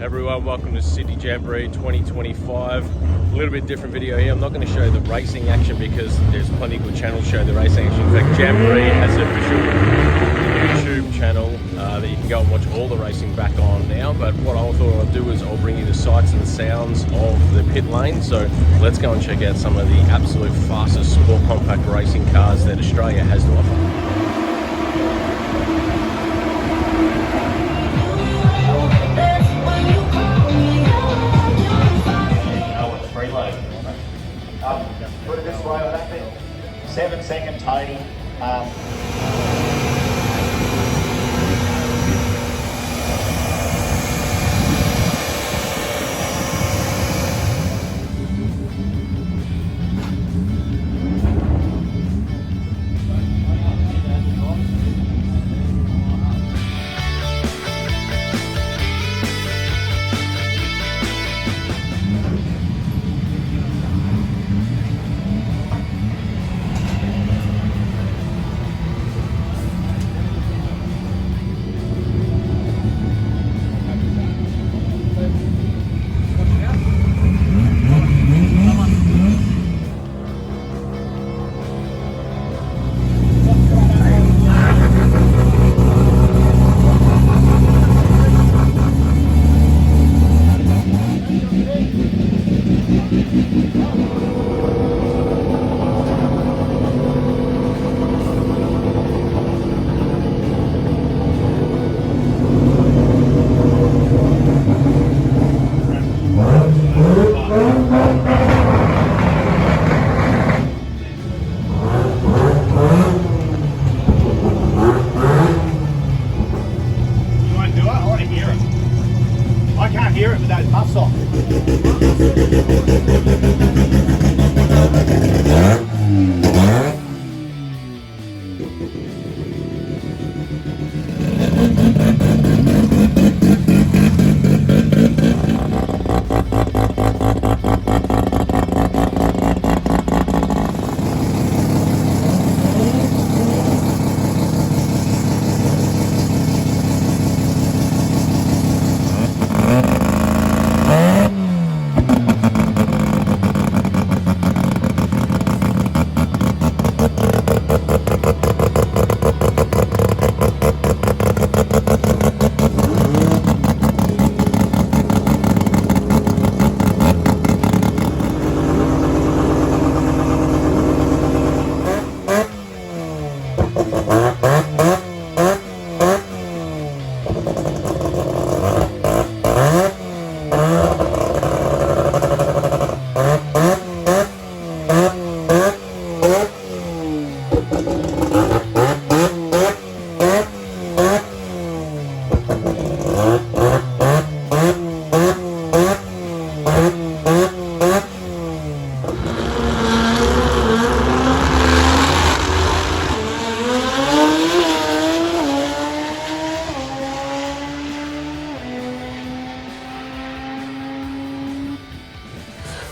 Everyone, welcome to Sydney Jamboree 2025. A little bit different video here. I'm not going to show the racing action because there's plenty of good channels show the racing action. In fact, Jamboree has an official YouTube channel that you can go and watch all the racing back on now. But what I thought I'd do is I'll bring you the sights and the sounds of the pit lane. So let's go and check out some of the absolute fastest sport compact racing cars that Australia has to offer. Put it this way, I don't think 7 second total. Hear it with those puffs off.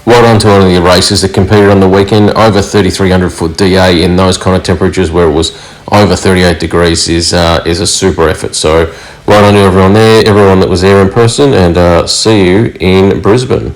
Well done to one of the racers that competed on the weekend. Over 3,300 foot DA in those kind of temperatures where it was over 38 degrees is a super effort. So well done to everyone there, everyone that was there in person, and see you in Brisbane.